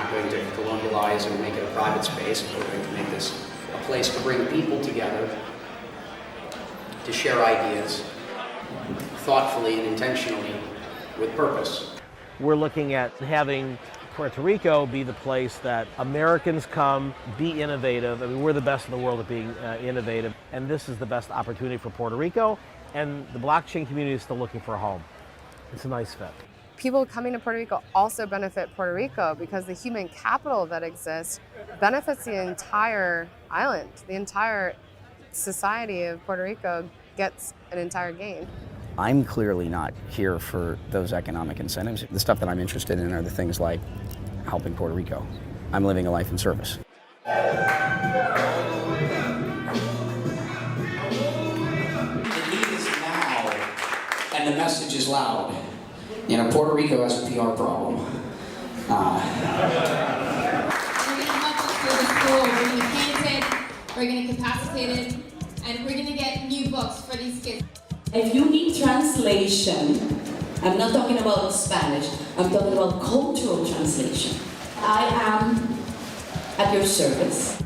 not going to colonialize or make it a private space. We're going to make this a place to bring people together, to share ideas thoughtfully and intentionally with purpose. We're looking at having Puerto Rico be the place that Americans come, be innovative. I mean, we're the best in the world at being innovative, and this is the best opportunity for Puerto Rico, and the blockchain community is still looking for a home. It's a nice fit. People coming to Puerto Rico also benefit Puerto Rico because the human capital that exists benefits the entire island. The entire society of Puerto Rico gets an entire gain. I'm clearly not here for those economic incentives. The stuff that I'm interested in are the things like helping Puerto Rico. I'm living a life in service. The need is now, and the message is loud. You know, Puerto Rico has a PR problem. We're going to help us through the school. We're going to paint it, we're going to capacitate it, and we're going to get new books for these kids. If you need translation, I'm not talking about Spanish, I'm talking about cultural translation. I am at your service.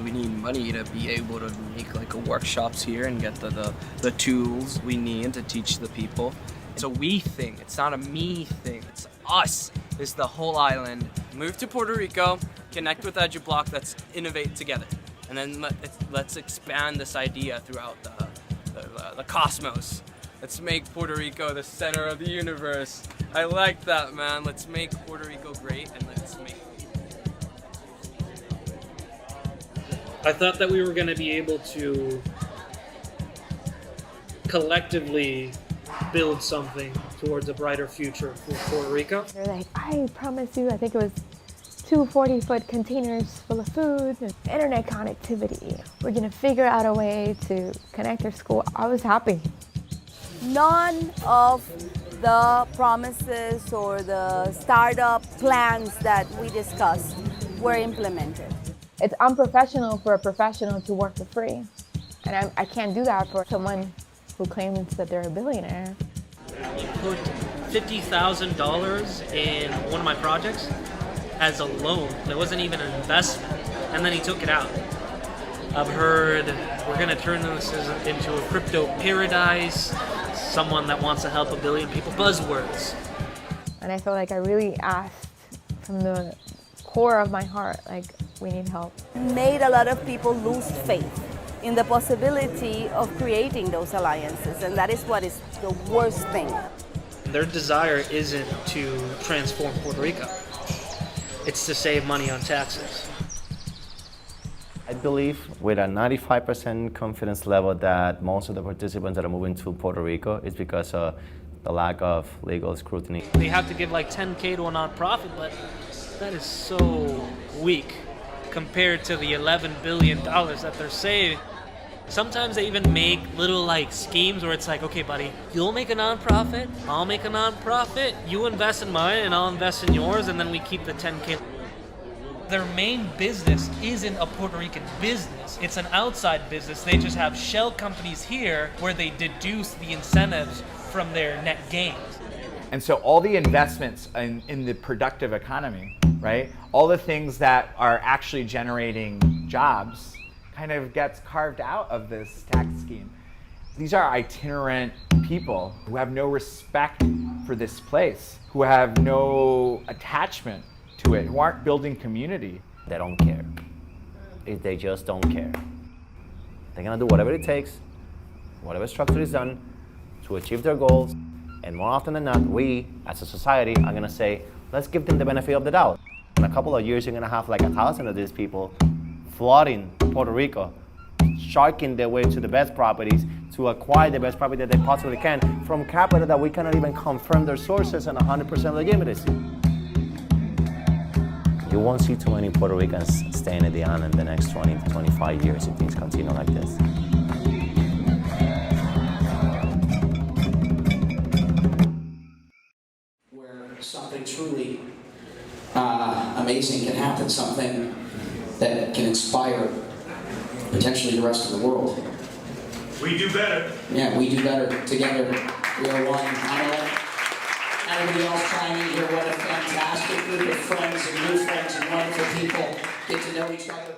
We need money to be able to make like workshops here and get the tools we need to teach the people. It's a we thing, it's not a me thing, it's us. It's the whole island. Move to Puerto Rico, connect with EduBlock, let's innovate together. And then let's expand this idea throughout the cosmos. Let's make Puerto Rico the center of the universe. I like that, man. Let's make Puerto Rico great, and let's make... I thought that we were going to be able to collectively build something towards a brighter future for Puerto Rico. They're like, I promise you, I think it was 2 40-foot containers full of food, and internet connectivity. We're gonna figure out a way to connect our school. I was happy. None of the promises or the startup plans that we discussed were implemented. It's unprofessional for a professional to work for free. And I can't do that for someone who claims that they're a billionaire. He put $50,000 in one of my projects as a loan. It wasn't even an investment, and then he took it out. I've heard we're gonna turn this into a crypto paradise, someone that wants to help 1 billion people, buzzwords. And I feel like I really asked from the core of my heart, like, we need help. Made a lot of people lose faith in the possibility of creating those alliances, and that is what is the worst thing. Their desire isn't to transform Puerto Rico. It's to save money on taxes. I believe with a 95% confidence level that most of the participants that are moving to Puerto Rico is because of the lack of legal scrutiny. They have to give like $10K to a nonprofit, but that is so weak compared to the $11 billion that they're saving. Sometimes they even make little like schemes where it's like, okay, buddy, you'll make a nonprofit, I'll make a nonprofit, you invest in mine and I'll invest in yours, and then we keep the 10K. Their main business isn't a Puerto Rican business. It's an outside business. They just have shell companies here where they deduce the incentives from their net gains. And so all the investments in the productive economy, right? All the things that are actually generating jobs kind of gets carved out of this tax scheme. These are itinerant people who have no respect for this place, who have no attachment to it, who aren't building community. They don't care. They just don't care. They're gonna do whatever it takes, whatever structure is done to achieve their goals. And more often than not, we as a society are gonna say, let's give them the benefit of the doubt. In a couple of years, you're gonna have like 1,000 of these people flooding Puerto Rico, sharking their way to the best properties to acquire the best property that they possibly can from capital that we cannot even confirm their sources and 100% legitimacy. You won't see too many Puerto Ricans staying at the island in the next 20 to 25 years if things continue like this. Where something truly amazing can happen, something that can inspire potentially the rest of the world. We do better. Yeah, we do better together. We are one. Everybody else chiming in here, what a fantastic group of friends and new friends and wonderful people get to know each other.